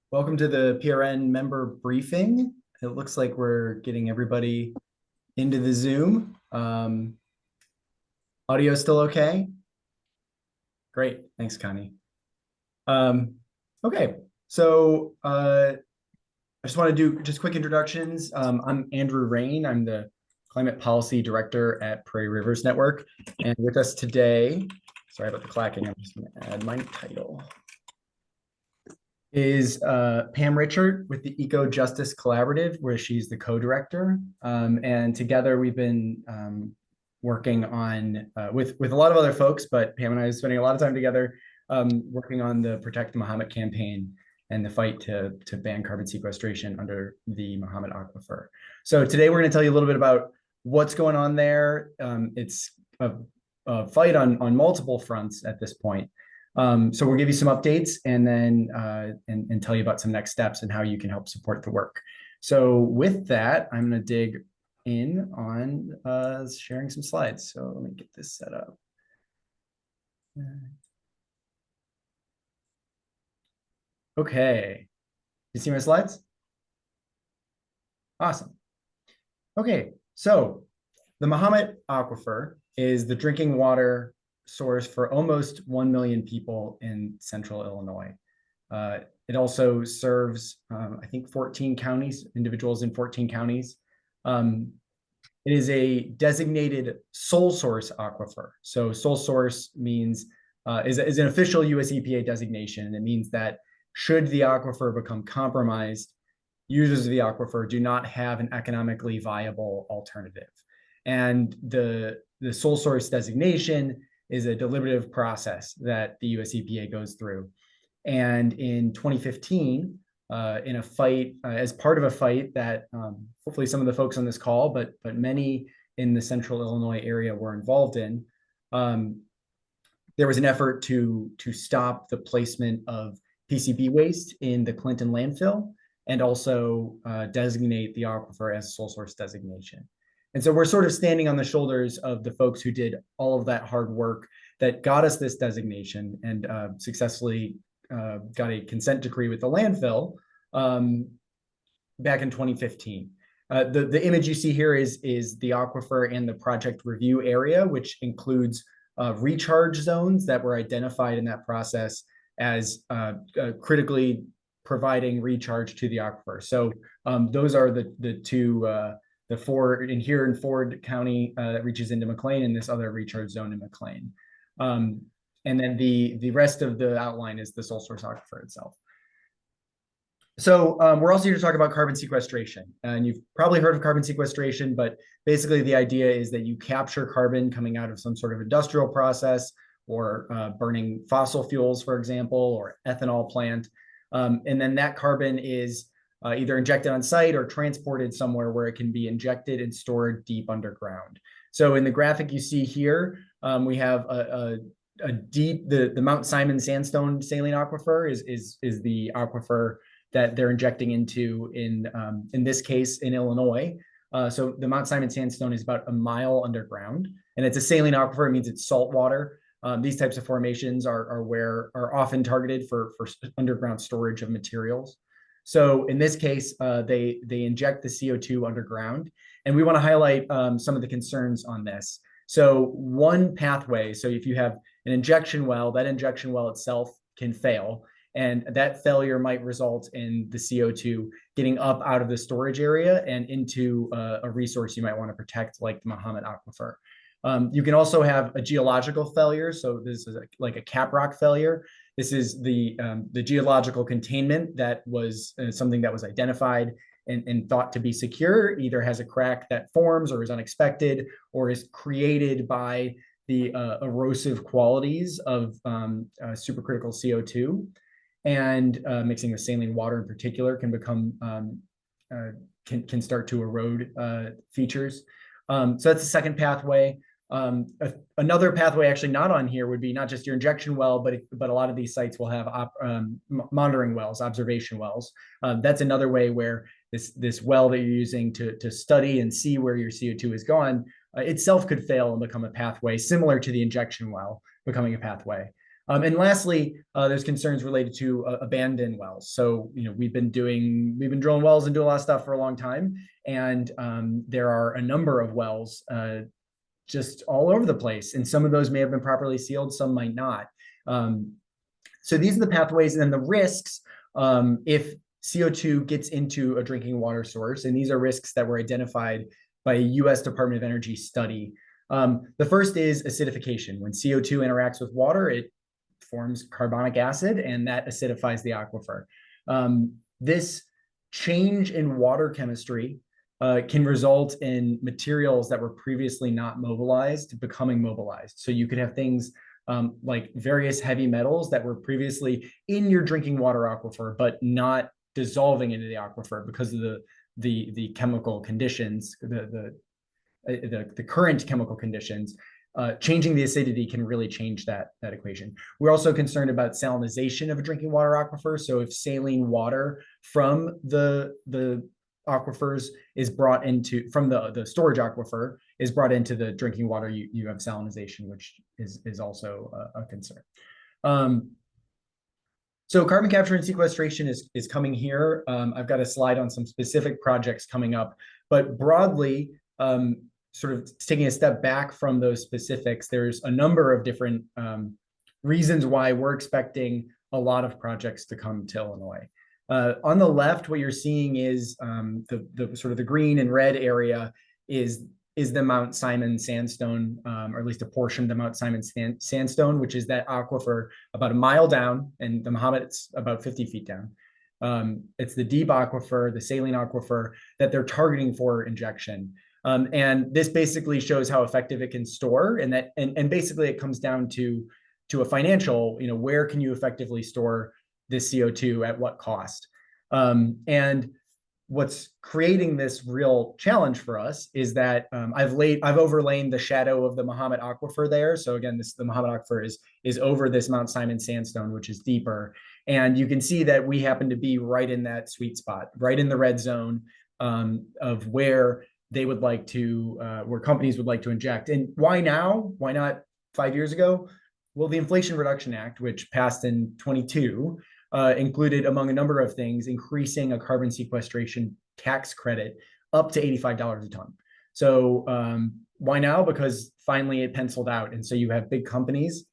Welcome to the PRN member briefing. It looks like we're getting everybody into the Zoom. Audio still okay? Great, thanks, Connie. Okay, so I just want to do just quick introductions. I'm Andrew Rehn. I'm the Climate Policy Director at Prairie Rivers Network. And with us today, sorry about the clacking, I'm just going to add my title, is Pam Richart with the Eco Justice Collaborative, where she's the co-director. And together we've been working on, with a lot of other folks, but Pam and I are spending a lot of time together working on the Protect the Mahomet campaign and the fight to ban carbon sequestration under the Mahomet Aquifer. So today we're going to tell you a little bit about what's going on there. It's a fight on multiple fronts at this point. So we'll give you some updates and then and tell you about some next steps and how you can help support the work. So with that, I'm going to dig in on sharing some slides. So let me get this set up. Okay, you see my slides? Awesome. Okay, so the Mahomet Aquifer is the drinking water source for almost 1 million people in central Illinois. It also serves, I think, 14 counties, individuals in 14 counties. It is a designated sole source aquifer. So sole source means, is an official US EPA designation. It means that should the aquifer become compromised, users of the aquifer do not have an economically viable alternative. And the sole source designation is a deliberative process that the US EPA goes through. And in 2015, in a fight, as part of a fight that hopefully some of the folks on this call, but many in the central Illinois area were involved in, there was an effort to stop the placement of PCB waste in the Clinton landfill and also designate the aquifer as a sole source designation. And so we're sort of standing on the shoulders of the folks who did all of that hard work that got us this designation and successfully got a consent decree with the landfill back in 2015. The image you see here is the aquifer and the project review area, which includes recharge zones that were identified in that process as critically providing recharge to the aquifer. So those are the two, the Ford in here in Ford County that reaches into McLean, and this other recharge zone in McLean. And then the rest of the outline is the sole source aquifer itself. So we're also here to talk about carbon sequestration. And you've probably heard of carbon sequestration, but basically the idea is that you capture carbon coming out of some sort of industrial process or burning fossil fuels, for example, or ethanol plant. And then that carbon is either injected on site or transported somewhere where it can be injected and stored deep underground. So in the graphic you see here, we have a deep, the Mount Simon sandstone saline aquifer is the aquifer that they're injecting into in this case in Illinois. So the Mount Simon sandstone is about a mile underground, and it's a saline aquifer. It means it's salt water. These types of formations are often targeted for underground storage of materials. So in this case, they inject the CO2 underground, and we want to highlight some of the concerns on this. So one pathway, so if you have an injection well, that injection well itself can fail, and that failure might result in the CO2 getting up out of the storage area and into a resource you might want to protect, like the Mahomet Aquifer. You can also have a geological failure. So this is like a caprock failure. This is the geological containment that was something that was identified and thought to be secure, either has a crack that forms or is unexpected or is created by the erosive qualities of supercritical CO2. And mixing with saline water in particular can become can start to erode features. So that's the second pathway. Another pathway, actually not on here, would be not just your injection well, but a lot of these sites will have monitoring wells, observation wells. That's another way where this well that you're using to study and see where your CO2 is gone itself could fail and become a pathway, similar to the injection well becoming a pathway. And lastly, there's concerns related to abandoned wells. So, we've been drilling wells and doing a lot of stuff for a long time, and there are a number of wells just all over the place, and some of those may have been properly sealed, some might not. So these are the pathways, and then the risks if CO2 gets into a drinking water source, and these are risks that were identified by a U.S. Department of Energy study. The first is acidification. When CO2 interacts with water, it forms carbonic acid, and that acidifies the aquifer. This change in water chemistry can result in materials that were previously not mobilized becoming mobilized. So you could have things like various heavy metals that were previously in your drinking water aquifer, but not dissolving into the aquifer because of the chemical conditions, the current chemical conditions. Changing the acidity can really change that equation. We're also concerned about salinization of a drinking water aquifer. So if saline water from the aquifers is brought into, from the storage aquifer is brought into the drinking water, you have salinization, which is also a concern. So carbon capture and sequestration is coming here. I've got a slide on some specific projects coming up, but broadly, sort of taking a step back from those specifics, there's a number of different reasons why we're expecting a lot of projects to come to Illinois. On the left, what you're seeing is the sort of the green and red area is the Mount Simon sandstone, or at least a portion of the Mount Simon sandstone, which is that aquifer about a mile down, and the Mahomet's about 50 feet down. It's the deep aquifer, the saline aquifer that they're targeting for injection. And this basically shows how effective it can store, and basically it comes down to a financial, where can you effectively store this CO2 at what cost? And what's creating this real challenge for us is that I've overlain the shadow of the Mahomet Aquifer there. So again, the Mahomet Aquifer is over this Mount Simon sandstone, which is deeper. And you can see that we happen to be right in that sweet spot, right in the red zone of where they would like to, where companies would like to inject. And why now? Why not 5 years ago? Well, the Inflation Reduction Act, which passed in 22, included, among a number of things, increasing a carbon sequestration tax credit up to $85 a ton. So why now? Because finally it penciled out. And so you have big companies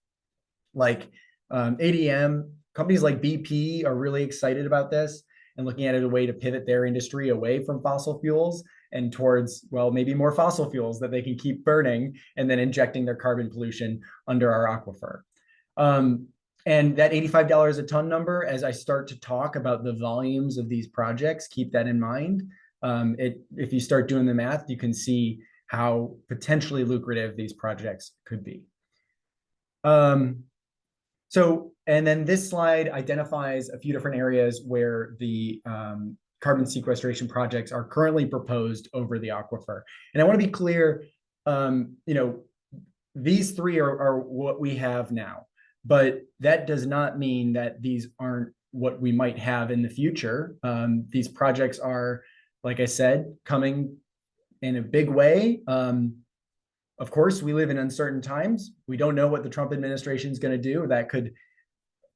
like ADM, companies like BP are really excited about this and looking at it as a way to pivot their industry away from fossil fuels and towards, well, maybe more fossil fuels that they can keep burning and then injecting their carbon pollution under our aquifer. And that $85 a ton number, as I start to talk about the volumes of these projects, keep that in mind. If you start doing the math, you can see how potentially lucrative these projects could be. And then this slide identifies a few different areas where the carbon sequestration projects are currently proposed over the aquifer. And I want to be clear, these three are what we have now. But that does not mean that these aren't what we might have in the future. These projects are, like I said, coming in a big way. Of course, we live in uncertain times. We don't know what the Trump administration is going to do. That could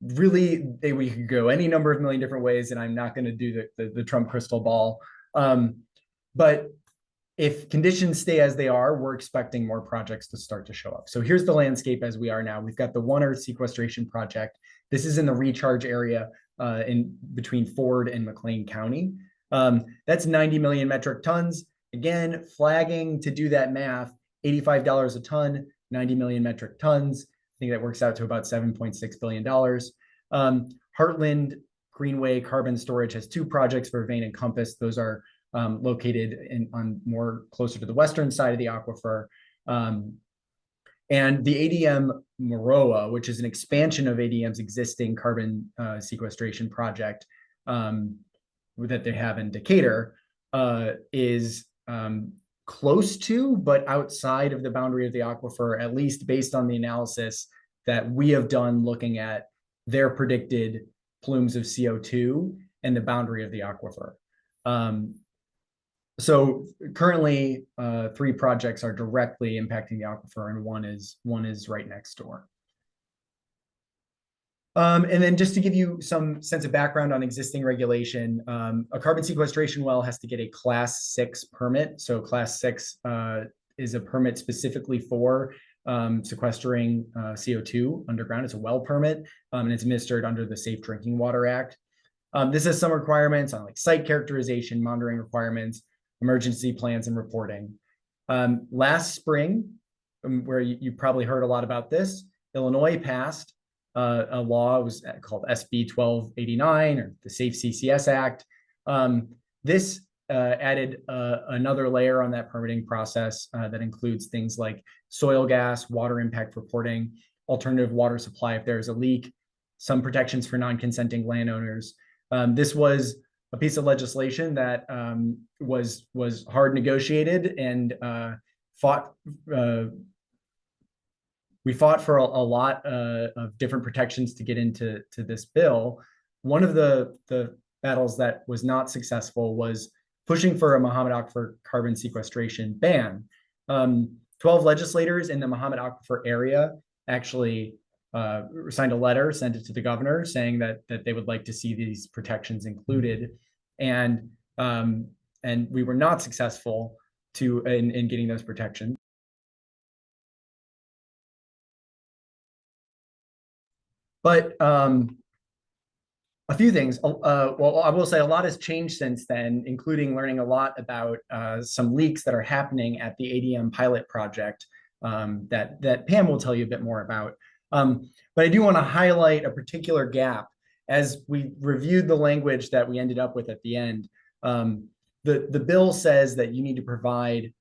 really, we could go any number of million different ways, and I'm not going to do the Trump crystal ball. But if conditions stay as they are, we're expecting more projects to start to show up. So here's the landscape as we are now. We've got the One Earth sequestration project. This is in the recharge area in between Ford and McLean County. That's 90 million metric tons. Again, flagging to do that math, $85 a ton, 90 million metric tons. I think that works out to about $7.6 billion. Heartland Greenway Carbon Storage has two projects for Vein and Compass. Those are located on more closer to the western side of the aquifer. And the ADM Maroa, which is an expansion of ADM's existing carbon sequestration project that they have in Decatur, is close to, but outside of the boundary of the aquifer, at least based on the analysis that we have done looking at their predicted plumes of CO2 and the boundary of the aquifer. So currently, 3 projects are directly impacting the aquifer, and one is right next door. And then just to give you some sense of background on existing regulation, a carbon sequestration well has to get a Class 6 permit. So Class 6 is a permit specifically for sequestering CO2 underground. It's a well permit, and it's administered under the Safe Drinking Water Act. This has some requirements on like site characterization, monitoring requirements, emergency plans, and reporting. Last spring, where you probably heard a lot about this, Illinois passed a law. It was called SB 1289 or the Safe CCS Act. This added another layer on that permitting process that includes things like soil gas, water impact reporting, alternative water supply if there's a leak, some protections for non-consenting landowners. This was a piece of legislation that was hard negotiated and we fought for a lot of different protections to get into this bill. One of the battles that was not successful was pushing for a Mahomet Aquifer carbon sequestration ban. 12 legislators in the Mahomet Aquifer area actually signed a letter, sent it to the governor, saying that they would like to see these protections included, and we were not successful in getting those protections. But a few things. Well, I will say a lot has changed since then, including learning a lot about some leaks that are happening at the ADM pilot project that Pam will tell you a bit more about. But I do want to highlight a particular gap. As we reviewed the language that we ended up with at the end, the bill says that you need to provide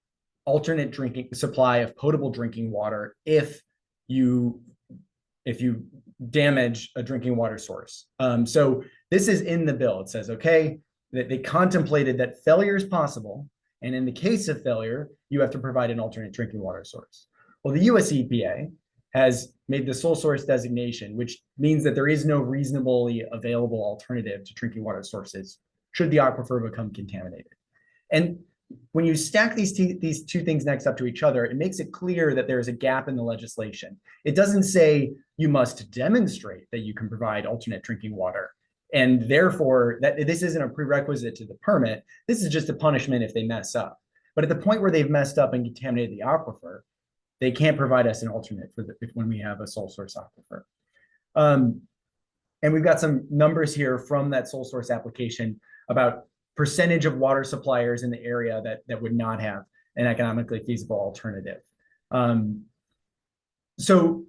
alternate drinking supply of potable drinking water if you damage a drinking water source. So this is in the bill. It says, okay, that they contemplated that failure is possible. And in the case of failure, you have to provide an alternate drinking water source. Well, the US EPA has made the sole source designation, which means that there is no reasonably available alternative to drinking water sources should the aquifer become contaminated. And when you stack these two things next up to each other, it makes it clear that there is a gap in the legislation. It doesn't say you must demonstrate that you can provide alternate drinking water, and therefore that this isn't a prerequisite to the permit. This is just a punishment if they mess up. But at the point where they've messed up and contaminated the aquifer, they can't provide us an alternate for when we have a sole source aquifer. And we've got some numbers here from that sole source application about percentage of water suppliers in the area that would not have an economically feasible alternative. So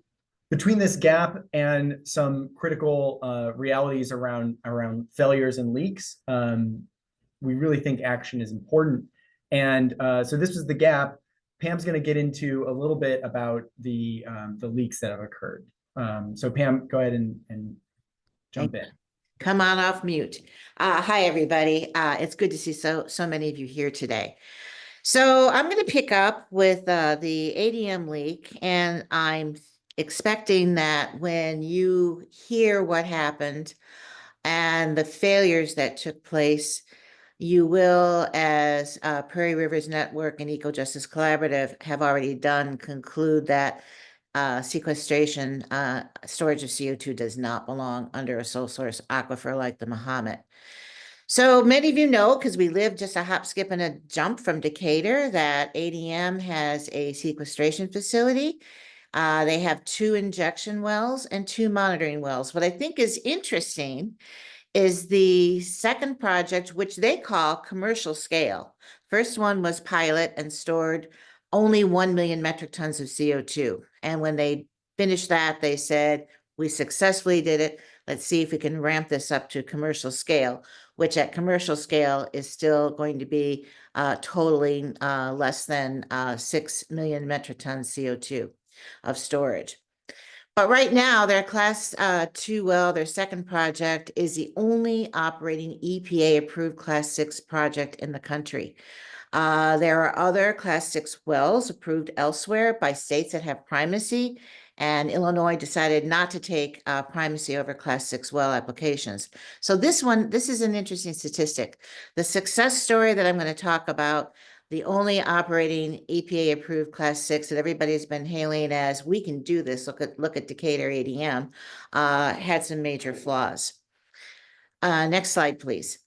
between this gap and some critical realities around failures and leaks, we really think action is important. And so this was the gap. Pam's going to get into a little bit about the leaks that have occurred. So Pam, go ahead and jump in. Come on off mute. Hi, everybody. It's good to see so many of you here today. So I'm going to pick up with the ADM leak, and I'm expecting that when you hear what happened and the failures that took place, you will, as Prairie Rivers Network and Eco Justice Collaborative have already done, conclude that sequestration, storage of CO2 does not belong under a sole source aquifer like the Mahomet. So many of you know, because we live just a hop, skip, and a jump from Decatur, that ADM has a sequestration facility. They have 2 injection wells and 2 monitoring wells. What I think is interesting is the second project, which they call commercial scale. First one was pilot and stored only 1 million metric tons of CO2. And when they finished that, they said, we successfully did it. Let's see if we can ramp this up to commercial scale, which at commercial scale is still going to be totaling less than 6 million metric tons CO2 of storage. But right now, their class 2 well, their second project, is the only operating EPA-approved class 6 project in the country. There are other class 6 wells approved elsewhere by states that have primacy, and Illinois decided not to take primacy over class 6 well applications. So this is an interesting statistic. The success story that I'm going to talk about the only operating EPA-approved Class 6 that everybody's been hailing as, we can do this, look at Decatur ADM, had some major flaws. Next slide, please.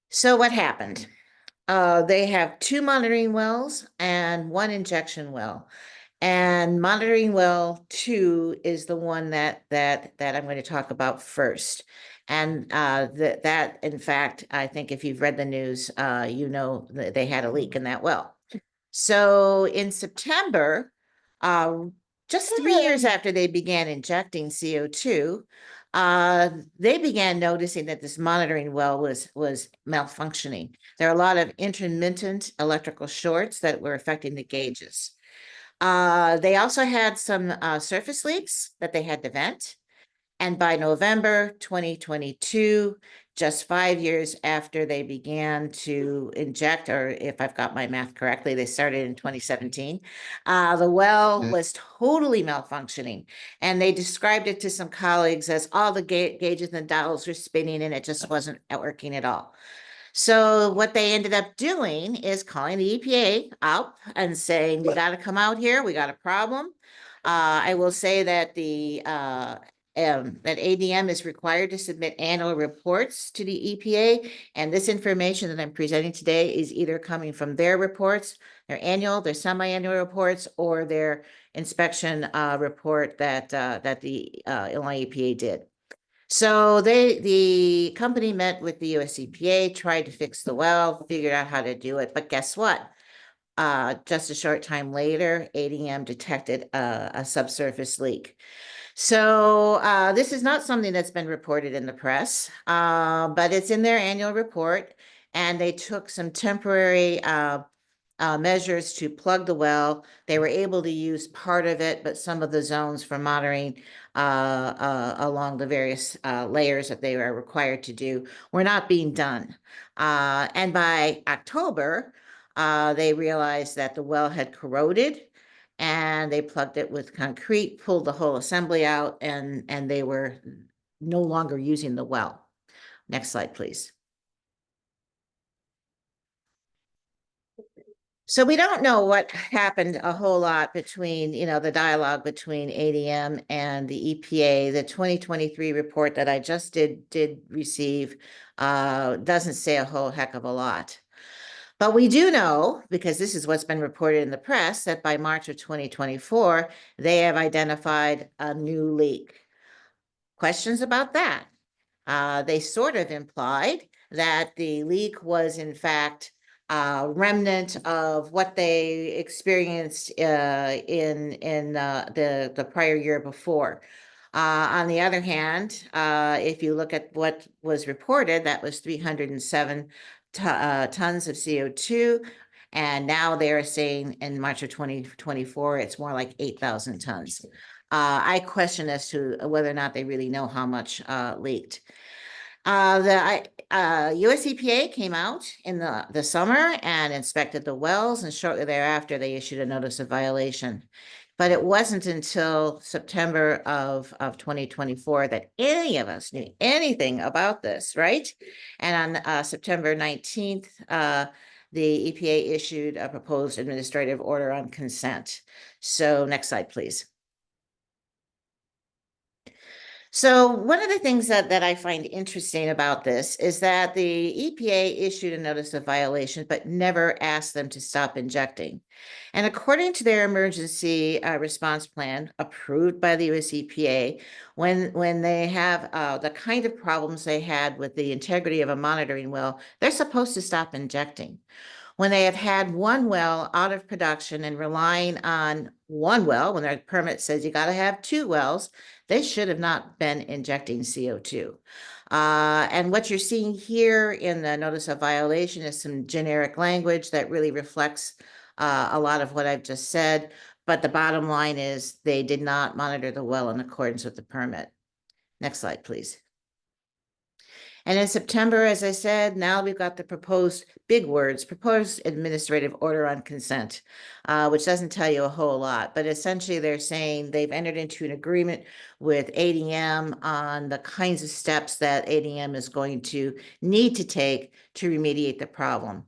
So what happened? They have 2 monitoring wells and 1 injection well. And monitoring well 2 is the one that I'm going to talk about first. And that, in fact, I think if you've read the news, you know that they had a leak in that well. So in September, just 3 years after they began injecting CO2, they began noticing that this monitoring well was malfunctioning. There are a lot of intermittent electrical shorts that were affecting the gauges. They also had some surface leaks that they had to vent. And by November 2022, just 5 years after they began to inject, or if I've got my math correctly, they started in 2017, the well was totally malfunctioning. And they described it to some colleagues as all the gauges and dials were spinning and it just wasn't working at all. So what they ended up doing is calling the EPA up and saying, "We got to come out here. We got a problem." I will say that that ADM is required to submit annual reports to the EPA, and this information that I'm presenting today is either coming from their reports, their annual, their semi-annual reports, or their inspection report that the Illinois EPA did. So the company met with the US EPA, tried to fix the well, figured out how to do it, but guess what? Just a short time later, ADM detected a subsurface leak. So this is not something that's been reported in the press, but it's in their annual report, and they took some temporary measures to plug the well. They were able to use part of it, but some of the zones for monitoring along the various layers that they were required to do were not being done. And by October, they realized that the well had corroded, and they plugged it with concrete, pulled the whole assembly out, and they were no longer using the well. Next slide, please. So we don't know what happened a whole lot between, the dialogue between ADM and the EPA. The 2023 report that I just did receive doesn't say a whole heck of a lot. But we do know, because this is what's been reported in the press, that by March of 2024, they have identified a new leak. Questions about that? They sort of implied that the leak was, in fact, remnant of what they experienced in the prior year before. On the other hand, if you look at what was reported, that was 307 tons of CO2. And now they're saying in March of 2024, it's more like 8,000 tons. I question as to whether or not they really know how much leaked. The US EPA came out in the summer and inspected the wells, and shortly thereafter, they issued a notice of violation. But it wasn't until September of 2024 that any of us knew anything about this, right? And on September 19th, the EPA issued a proposed administrative order on consent. So next slide, please. So one of the things that I find interesting about this is that the EPA issued a notice of violation, but never asked them to stop injecting. And according to their emergency response plan approved by the US EPA, when they have the kind of problems they had with the integrity of a monitoring well, they're supposed to stop injecting. When they have had one well out of production and relying on one well, when their permit says you got to have 2 wells, they should have not been injecting CO2. And what you're seeing here in the notice of violation is some generic language that really reflects a lot of what I've just said. But the bottom line is they did not monitor the well in accordance with the permit. Next slide, please. And in September, as I said, now we've got the proposed big words, proposed administrative order on consent, which doesn't tell you a whole lot, but essentially they're saying they've entered into an agreement with ADM on the kinds of steps that ADM is going to need to take to remediate the problem.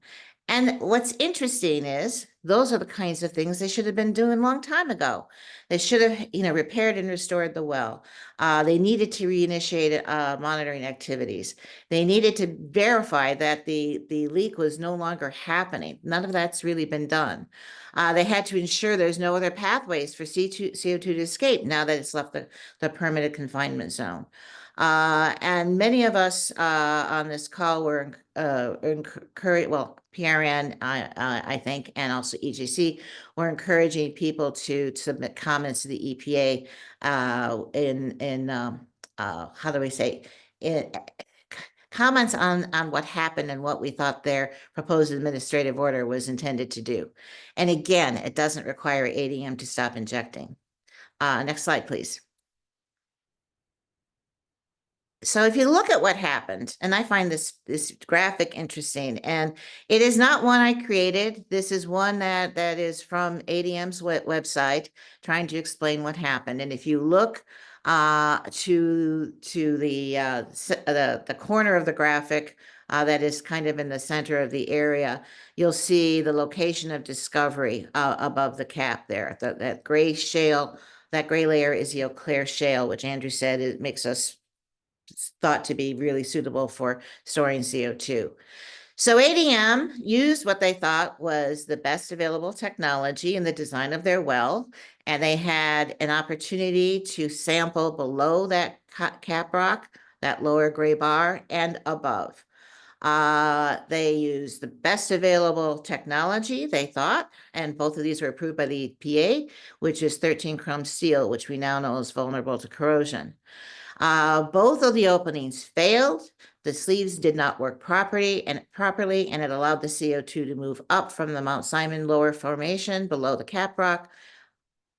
And what's interesting is those are the kinds of things they should have been doing a long time ago. They should have, repaired and restored the well. They needed to reinitiate monitoring activities. They needed to verify that the leak was no longer happening. None of that's really been done. They had to ensure there's no other pathways for CO2 to escape now that it's left the permitted confinement zone. And many of us on this call were encouraged, well, PRN, I think, and also EJC were encouraging people to submit comments to the EPA how do we say, in, comments on what happened and what we thought their proposed administrative order was intended to do. And again, it doesn't require ADM to stop injecting. Next slide, please. So if you look at what happened, and I find this graphic interesting, and it is not one I created. This is one that is from ADM's website, trying to explain what happened. And if you look to the corner of the graphic that is kind of in the center of the area, you'll see the location of discovery above the cap there. That gray shale, that gray layer is the Eau Claire shale, which Andrew said it makes us thought to be really suitable for storing CO2. So ADM used what they thought was the best available technology in the design of their well, and they had an opportunity to sample below that cap rock, that lower gray bar, and above. They used the best available technology, they thought, and both of these were approved by the EPA, which is 13 chrome steel, which we now know is vulnerable to corrosion. Both of the openings failed. The sleeves did not work properly, and it allowed the CO2 to move up from the Mount Simon lower formation below the cap rock,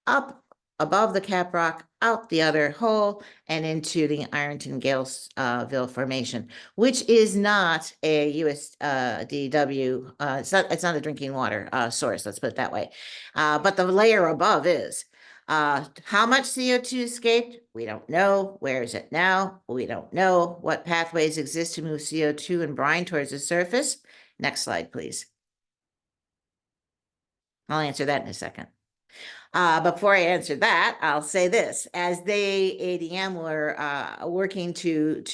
up above the cap rock, out the other hole, and into the Ironton-Galesville formation, which is not a USDW. It's not a drinking water source. Let's put it that way. But the layer above is. How much CO2 escaped? We don't know. Where is it now? We don't know. What pathways exist to move CO2 and brine towards the surface? Next slide, please. I'll answer that in a second. Before I answer that, I'll say this. As they, ADM, were working to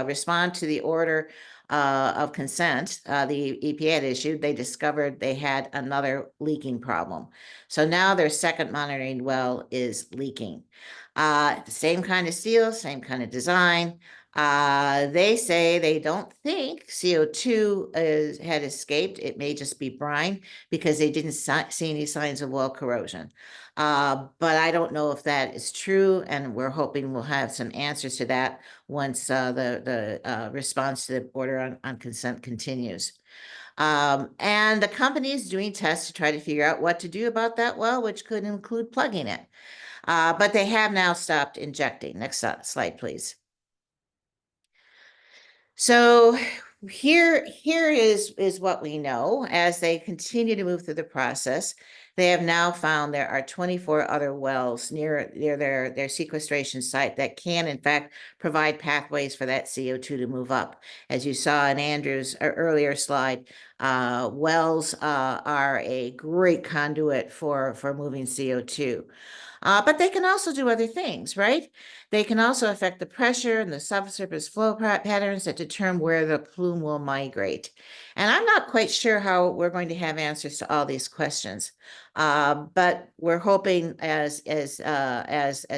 respond to the order of consent the EPA had issued, they discovered they had another leaking problem. So now their second monitoring well is leaking. The same kind of steel, same kind of design. They say they don't think CO2 had escaped. It may just be brine because they didn't see any signs of well corrosion. But I don't know if that is true, and we're hoping we'll have some answers to that once the response to the order on consent continues. And the company is doing tests to try to figure out what to do about that well, which could include plugging it. But they have now stopped injecting. Next slide, please. So here is what we know. As they continue to move through the process, they have now found there are 24 other wells near their sequestration site that can, in fact, provide pathways for that CO2 to move up. As you saw in Andrew's earlier slide, wells are a great conduit for moving CO2. But they can also do other things, right? They can also affect the pressure and the subsurface flow patterns that determine where the plume will migrate. And I'm not quite sure how we're going to have answers to all these questions. But we're hoping as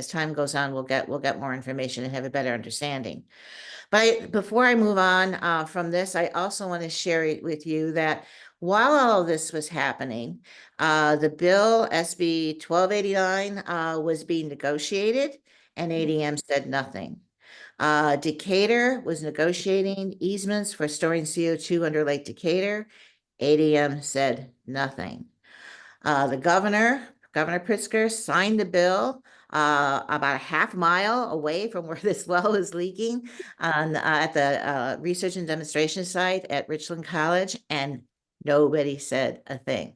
time goes on, we'll get more information and have a better understanding. But before I move on from this, I also want to share with you that while all of this was happening, the bill SB 1289 was being negotiated, and ADM said nothing. Decatur was negotiating easements for storing CO2 under Lake Decatur. ADM said nothing. The Governor Pritzker, signed the bill about a half mile away from where this well is leaking at the research and demonstration site at Richland College, and nobody said a thing.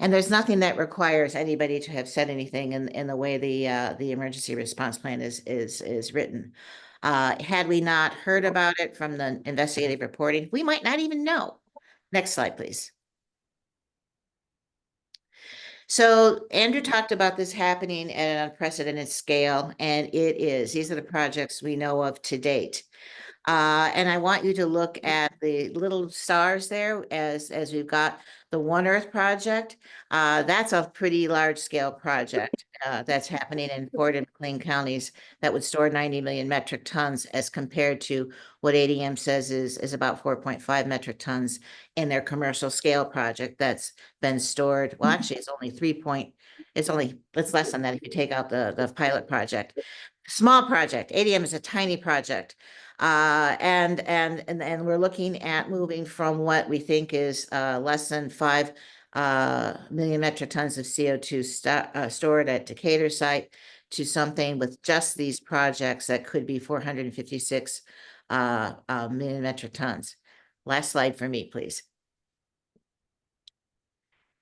And there's nothing that requires anybody to have said anything in the way the emergency response plan is written. Had we not heard about it from the investigative reporting, we might not even know. Next slide, please. So Andrew talked about this happening at an unprecedented scale, and it is. These are the projects we know of to date. And I want you to look at the little stars there as we've got the One Earth project. That's a pretty large scale project that's happening in Ford and McLean counties that would store 90 million metric tons as compared to what ADM says is about 4.5 metric tons in their commercial scale project that's been stored. Well, actually, it's less than that if you take out the pilot project. Small project. ADM is a tiny project. And we're looking at moving from what we think is less than 5 million metric tons of CO2 stored at Decatur site to something with just these projects that could be 456 million metric tons. Last slide for me, please.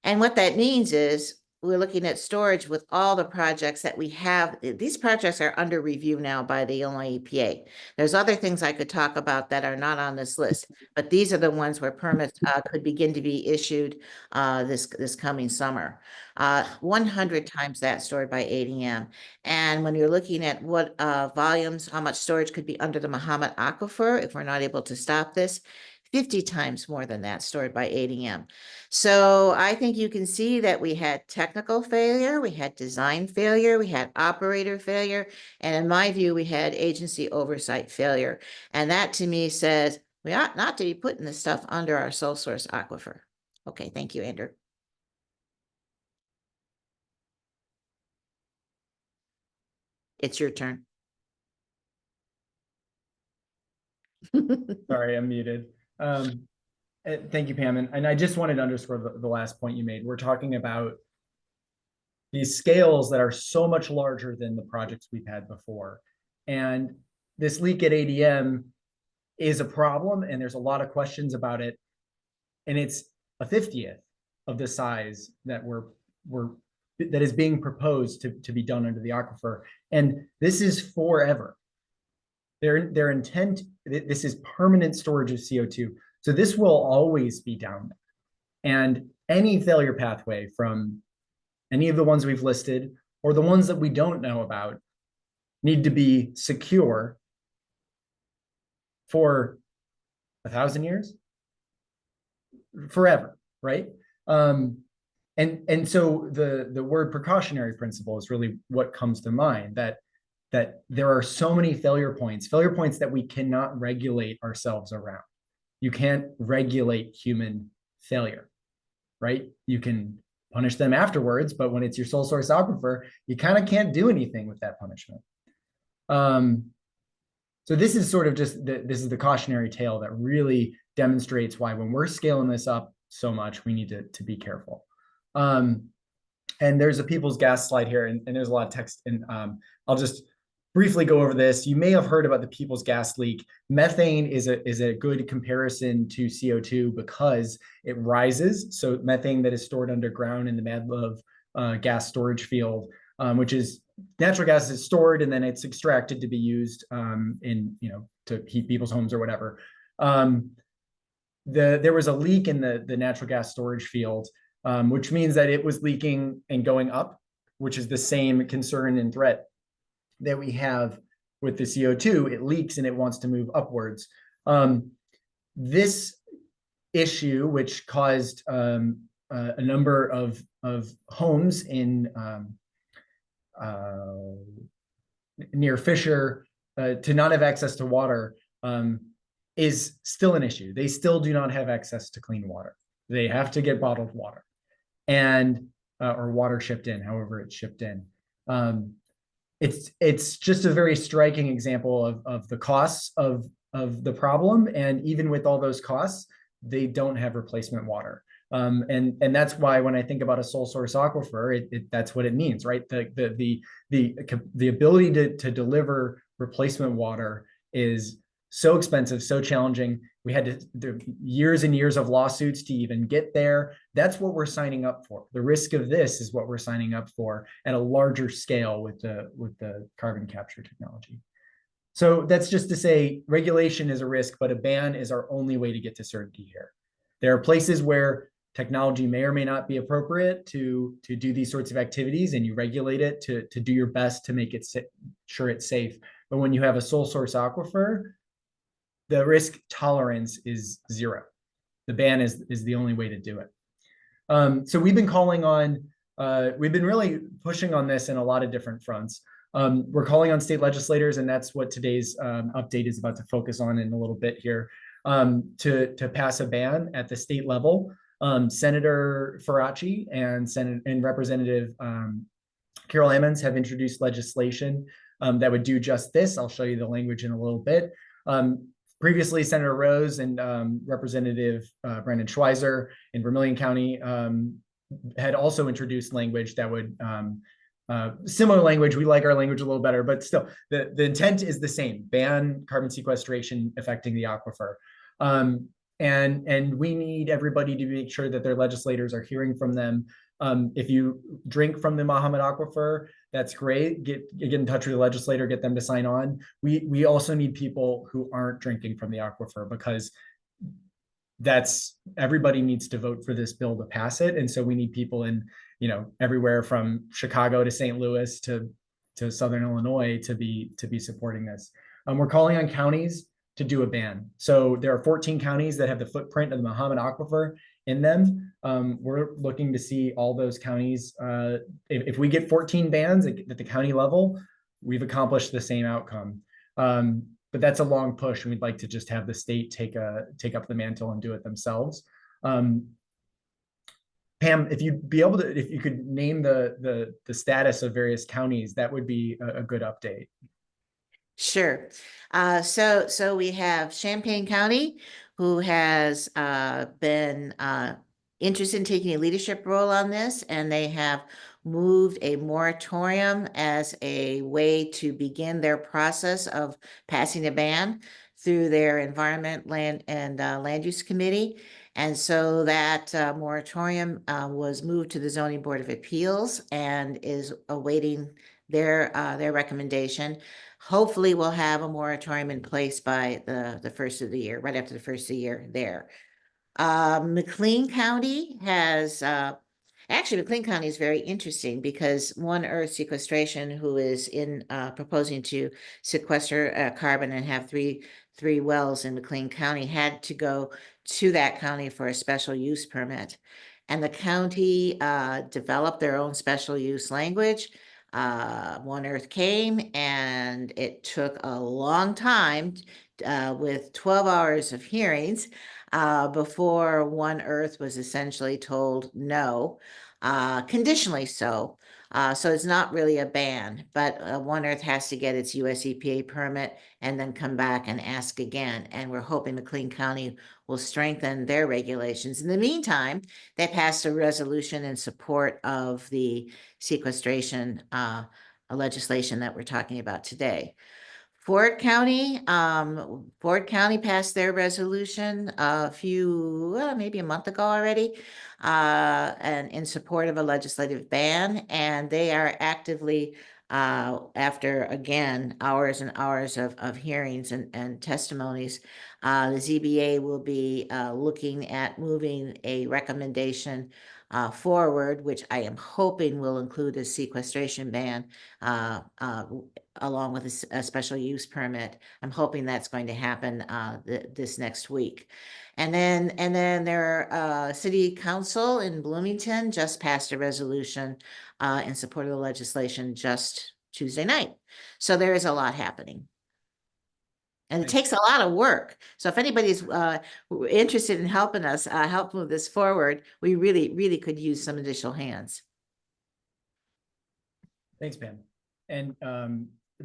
And what that means is we're looking at storage with all the projects that we have. These projects are under review now by the Illinois EPA. There's other things I could talk about that are not on this list, but these are the ones where permits could begin to be issued this coming summer. 100 times that stored by ADM. And when you're looking at what volumes, how much storage could be under the Mahomet Aquifer if we're not able to stop this, 50 times more than that stored by ADM. So I think you can see that we had technical failure, we had design failure, we had operator failure, and in my view, we had agency oversight failure. And that to me says we ought not to be putting this stuff under our sole source aquifer. Okay, thank you, Andrew. It's your turn. Sorry, I'm muted. Thank you, Pam. And I just wanted to underscore the last point you made. We're talking about these scales that are so much larger than the projects we've had before. And this leak at ADM is a problem, and there's a lot of questions about it. And it's a 50th of the size that that is being proposed to be done under the aquifer. And this is forever. Their intent, this is permanent storage of CO2. So this will always be down there. And any failure pathway from any of the ones we've listed or the ones that we don't know about need to be secure for 1,000 years, forever, right? And so the word precautionary principle is really what comes to mind, that there are so many failure points that we cannot regulate ourselves around. You can't regulate human failure, right? You can punish them afterwards, but when it's your sole source aquifer, you kind of can't do anything with that punishment. So this is sort of just this is the cautionary tale that really demonstrates why when we're scaling this up so much, we need to be careful. And there's a people's gas slide here, and there's a lot of text, and I'll just briefly go over this. You may have heard about the people's gas leak. Methane is a good comparison to CO2 because it rises. So methane that is stored underground in the Mad Love gas storage field, which is natural gas is stored and then it's extracted to be used to heat people's homes or whatever. There was a leak in the natural gas storage field, which means that it was leaking and going up, which is the same concern and threat that we have with the CO2. It leaks and it wants to move upwards. This issue, which caused a number of homes in near Fisher to not have access to water, is still an issue. They still do not have access to clean water. They have to get bottled water and or water shipped in, however it's shipped in. It's just a very striking example of the costs of the problem. And even with all those costs, they don't have replacement water. And that's why when I think about a sole source aquifer, that's what it means, right? The ability to deliver replacement water is so expensive, so challenging. We had years and years of lawsuits to even get there. That's what we're signing up for. The risk of this is what we're signing up for at a larger scale with the carbon capture technology. So that's just to say regulation is a risk, but a ban is our only way to get to certainty here. There are places where technology may or may not be appropriate to do these sorts of activities, and you regulate it to do your best to make it sure it's safe. But when you have a sole source aquifer, the risk tolerance is zero. The ban is the only way to do it. So we've been calling on, we've been really pushing on this in a lot of different fronts. We're calling on state legislators, and that's what today's update is about to focus on in a little bit here, to pass a ban at the state level. Senator Faraci and Representative Carol Emmons have introduced legislation that would do just this. I'll show you the language in a little bit. Previously, Senator Rose and Representative Brandon Schweizer in Vermilion County had also introduced language that would, similar language. We like our language a little better, but still, the intent is the same: ban carbon sequestration affecting the aquifer. And we need everybody to make sure that their legislators are hearing from them. If you drink from the Mahomet Aquifer, that's great. Get in touch with the legislator, get them to sign on. We also need people who aren't drinking from the aquifer, because everybody needs to vote for this bill to pass it. And so we need people in, everywhere from Chicago to St. Louis to Southern Illinois to be supporting this. We're calling on counties to do a ban. So there are 14 counties that have the footprint of the Mahomet Aquifer in them. We're looking to see all those counties. If we get 14 bans at the county level, we've accomplished the same outcome. But that's a long push, and we'd like to just have the state take up the mantle and do it themselves. Pam, if you could name the status of various counties, that would be a good update. Sure. So we have Champaign County, who has been interested in taking a leadership role on this, and they have moved a moratorium as a way to begin their process of passing a ban through their Environment, Land, and Land Use Committee. And so that moratorium was moved to the Zoning Board of Appeals and is awaiting their recommendation. Hopefully we'll have a moratorium in place by the first of the year, right after the first of the year there. McLean County has, actually McLean County is very interesting because One Earth Sequestration, who is proposing to sequester carbon and have three wells in McLean County, had to go to that county for a special use permit. And the county developed their own special use language. One Earth came, and it took a long time with 12 hours of hearings before One Earth was essentially told no, conditionally so. So it's not really a ban, but One Earth has to get its US EPA permit and then come back and ask again. And we're hoping McLean County will strengthen their regulations. In the meantime, they passed a resolution in support of the sequestration legislation that we're talking about today. Ford County passed their resolution maybe a month ago already, and in support of a legislative ban, and they are actively, after again hours and hours of hearings and testimonies, the ZBA will be looking at moving a recommendation forward, which I am hoping will include a sequestration ban along with a special use permit. I'm hoping that's going to happen this next week. And then their city council in Bloomington just passed a resolution in support of the legislation just Tuesday night. So there is a lot happening. And it takes a lot of work. So if anybody's interested in helping us help move this forward, we really could use some additional hands. Thanks, Pam. And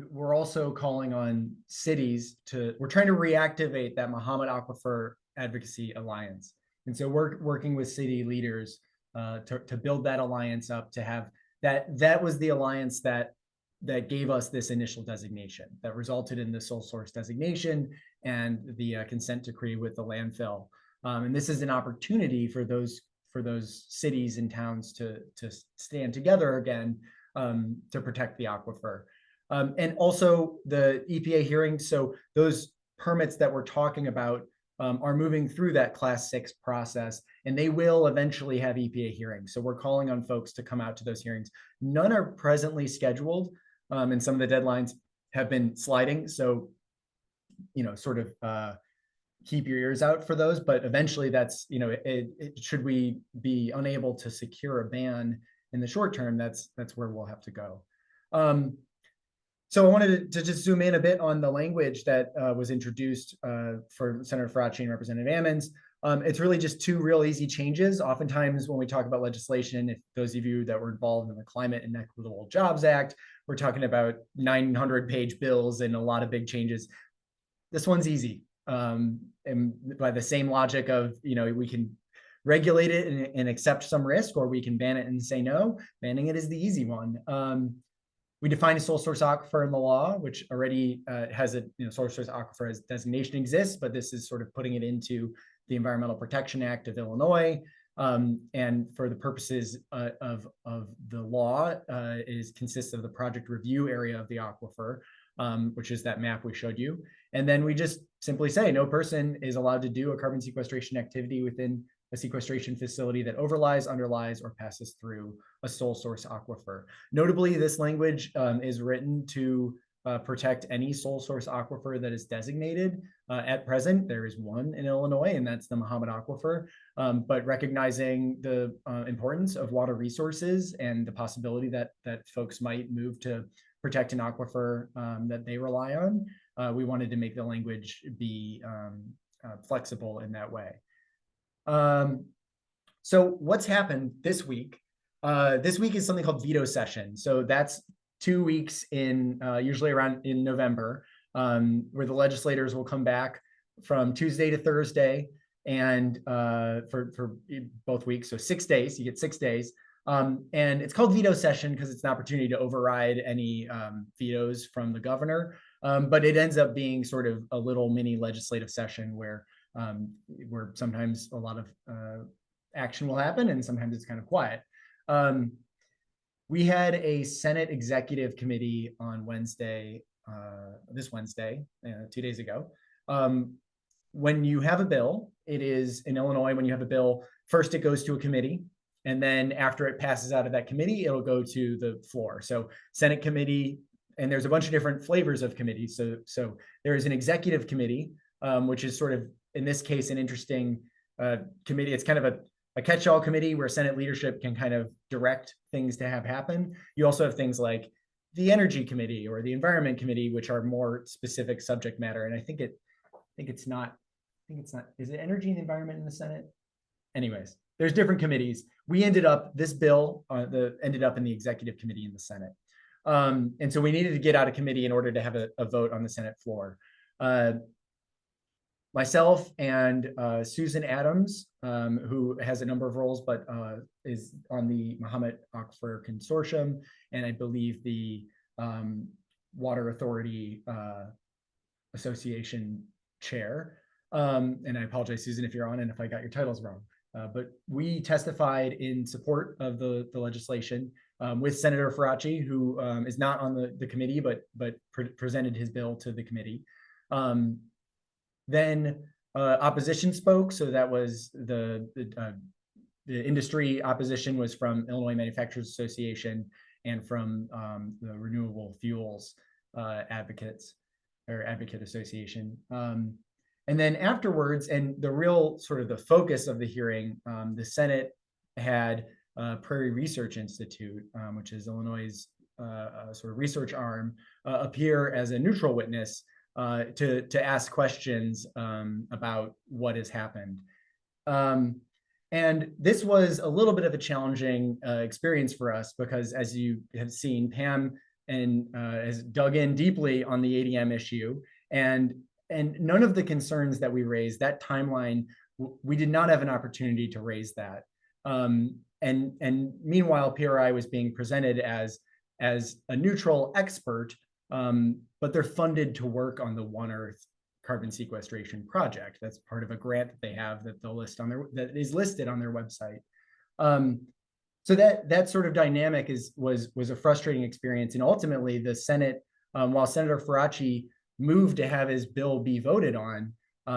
we're also calling on cities we're trying to reactivate that Mahomet Aquifer Advocacy Alliance. And so we're working with city leaders to build that alliance up, to have that was the alliance that gave us this initial designation that resulted in the sole source designation and the consent decree with the landfill. And this is an opportunity for those cities and towns to stand together again to protect the aquifer. And also the EPA hearings. So those permits that we're talking about are moving through that Class 6 process, and they will eventually have EPA hearings. So we're calling on folks to come out to those hearings. None are presently scheduled, and some of the deadlines have been sliding. So, sort of keep your ears out for those. But eventually, that's should we be unable to secure a ban in the short term, that's where we'll have to go. So I wanted to just zoom in a bit on the language that was introduced for Senator Faraci and Representative Ammons. It's really just two real easy changes. Oftentimes when we talk about legislation, if those of you that were involved in the Climate and Equitable Jobs Act, we're talking about 900-page bills and a lot of big changes. This one's easy. And by the same logic of, we can regulate it and accept some risk, or we can ban it and say no. Banning it is the easy one. We define a sole source aquifer in the law, which already has a sole source aquifer as designation exists, but this is sort of putting it into the Environmental Protection Act of Illinois. And for the purposes of the law, consists of the project review area of the aquifer, which is that map we showed you. And then we just simply say no person is allowed to do a carbon sequestration activity within a sequestration facility that overlies, underlies, or passes through a sole source aquifer. Notably, this language is written to protect any sole source aquifer that is designated. At present, there is one in Illinois, and that's the Mahomet Aquifer. But recognizing the importance of water resources and the possibility that folks might move to protect an aquifer that they rely on, we wanted to make the language be flexible in that way. So what's happened this week? This week is something called veto session. So that's 2 weeks in, usually around in November, where the legislators will come back from Tuesday to Thursday, and for both weeks, so 6 days. You get 6 days, and it's called veto session because it's an opportunity to override any vetoes from the governor. But it ends up being sort of a little mini legislative session where sometimes a lot of action will happen, and sometimes it's kind of quiet. We had a Senate Executive Committee on Wednesday, this Wednesday, 2 days ago. When you have a bill, it is in Illinois, when you have a bill, first it goes to a committee, and then after it passes out of that committee, it'll go to the floor. So Senate committee, and there's a bunch of different flavors of committees. So there is an executive committee, which is sort of, in this case, an interesting committee. It's kind of a catch-all committee where Senate leadership can kind of direct things to have happen. You also have things like the Energy Committee or the Environment Committee, which are more specific subject matter. And I think it's not, is it Energy and Environment in the Senate? Anyways, there's different committees. This bill ended up in the Executive Committee in the Senate. And so we needed to get out of committee in order to have a vote on the Senate floor. Myself and Susan Adams, who has a number of roles, but is on the Mahomet Aquifer Consortium, and I believe the Water Authority Association chair. And I apologize, Susan, if you're on and if I got your titles wrong. But we testified in support of the legislation with Senator Faraci, who is not on the committee, but presented his bill to the committee. Then opposition spoke. So that was the industry opposition was from Illinois Manufacturers Association and from the Renewable Fuels Advocate Association. And then afterwards, and the real sort of the focus of the hearing, the Senate had Prairie Research Institute, which is Illinois' sort of research arm, appear as a neutral witness to ask questions about what has happened. And this was a little bit of a challenging experience for us because, as you have seen, Pam has dug in deeply on the ADM issue, and none of the concerns that we raised, that timeline we did not have an opportunity to raise that. And meanwhile, PRI was being presented as a neutral expert, but they're funded to work on the One Earth carbon sequestration project. That's part of a grant that they have that they'll list on that is listed on their website. So that sort of dynamic was a frustrating experience. And ultimately, the Senate, while Senator Faraci moved to have his bill be voted on,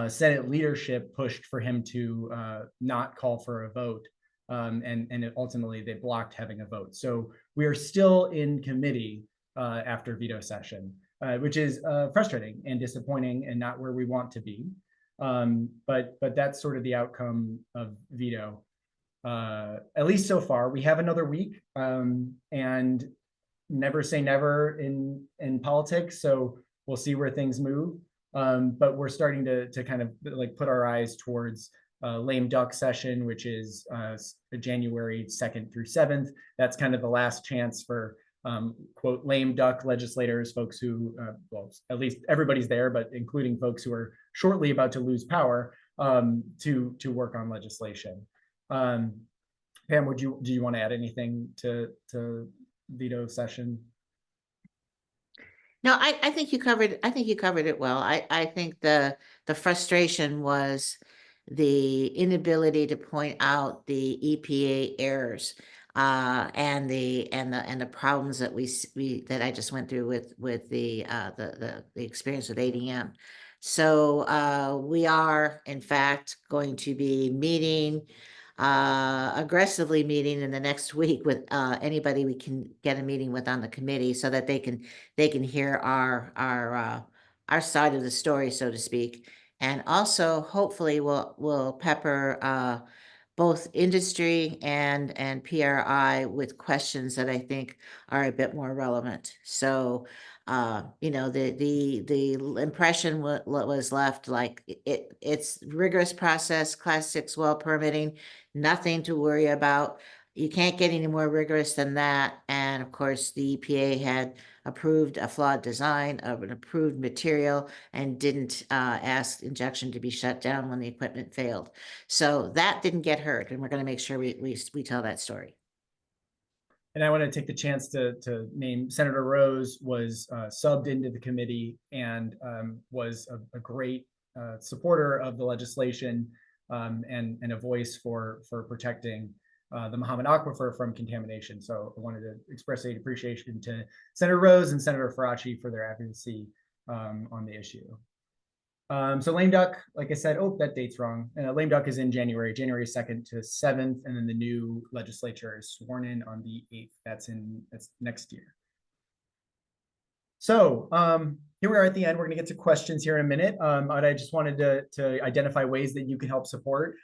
Senate leadership pushed for him to not call for a vote. And ultimately, they blocked having a vote. So we are still in committee after veto session, which is frustrating and disappointing and not where we want to be. But that's sort of the outcome of veto. At least so far. We have another week, and never say never in politics. So we'll see where things move. But we're starting to kind of like put our eyes towards lame duck session, which is January 2nd through 7th. That's kind of the last chance for quote lame duck legislators, folks who, well, at least everybody's there, but including folks who are shortly about to lose power, to work on legislation. Pam, do you want to add anything to veto session? No, I think you covered it well. I think the frustration was the inability to point out the EPA errors and the problems that that I just went through with the experience with ADM. So we are in fact going to be meeting aggressively meeting in the next week with anybody we can get a meeting with on the committee so that they can hear our side of the story, so to speak. And also hopefully we'll pepper both industry and PRI with questions that I think are a bit more relevant. So you know, the impression was left like it's rigorous process, Class 6 well permitting, nothing to worry about. You can't get any more rigorous than that. And of course, the EPA had approved a flawed design of an approved material and didn't ask injection to be shut down when the equipment failed. So that didn't get heard, and we're going to make sure we tell that story. And I want to take the chance to name Senator Rose was subbed into the committee and was a great supporter of the legislation and a voice for protecting the Mahomet Aquifer from contamination. So I wanted to express a appreciation to Senator Rose and Senator Faraci for their advocacy on the issue. So lame duck, like I said, oh, that date's wrong. Lame duck is in January 2nd to 7th, and then the new legislature is sworn in on the 8th. That's next year. So here we are at the end. We're going to get to questions here in a minute. But I just wanted to identify ways that you can help support.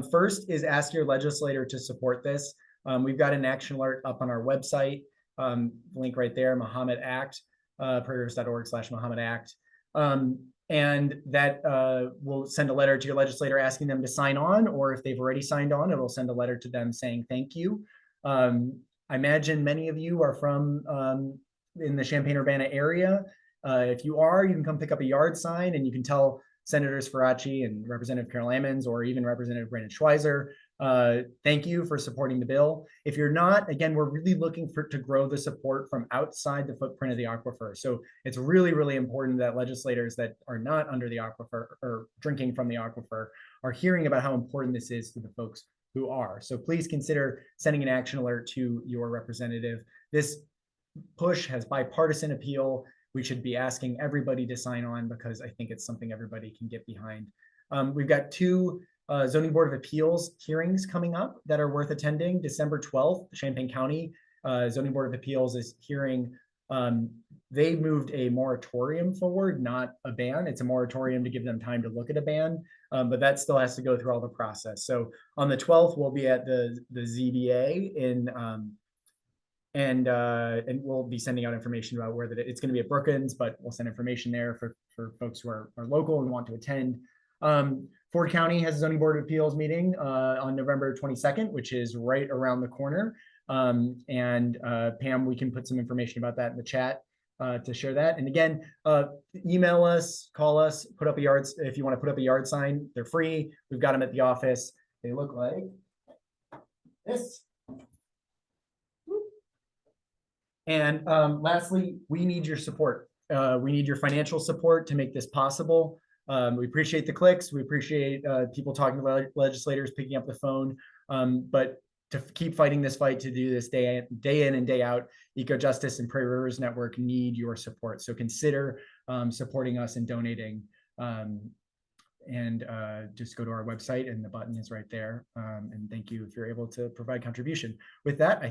First is ask your legislator to support this. We've got an action alert up on our website. Link right there, Mahomet Act, prairies.org/Mahomet Act. And that will send a letter to your legislator asking them to sign on, or if they've already signed on, it'll send a letter to them saying thank you. I imagine many of you are from in the Champaign-Urbana area. If you are, you can come pick up a yard sign and you can tell Senators Faraci and Representative Carol Ammons or even Representative Brandon Schweizer, thank you for supporting the bill. If you're not, again, we're really looking to grow the support from outside the footprint of the aquifer. So it's really, really important that legislators that are not under the aquifer or drinking from the aquifer are hearing about how important this is to the folks who are. So please consider sending an action alert to your representative. This push has bipartisan appeal. We should be asking everybody to sign on because I think it's something everybody can get behind. We've got two Zoning Board of Appeals hearings coming up that are worth attending. December 12th, Champaign County Zoning Board of Appeals is hearing. They moved a moratorium forward, not a ban. It's a moratorium to give them time to look at a ban, but that still has to go through all the process. So on the 12th, we'll be at the ZBA in and we'll be sending out information about where it's going to be at Brookins, but we'll send information there for folks who are local and want to attend. Ford County has a Zoning Board of Appeals meeting on November 22nd, which is right around the corner. Pam, we can put some information about that in the chat. to share that. And again, email us, call us, put up a yard. If you want to put up a yard sign, they're free. We've got them at the office. They look like this. And lastly, we need your support. We need your financial support to make this possible. We appreciate the clicks. We appreciate people talking to legislators, picking up the phone. But to keep fighting this fight, to do this day in and day out, Eco Justice and Prairie Rivers Network need your support. So consider supporting us and donating. And just go to our website and the button is right there. And thank you if you're able to provide contribution. With that, I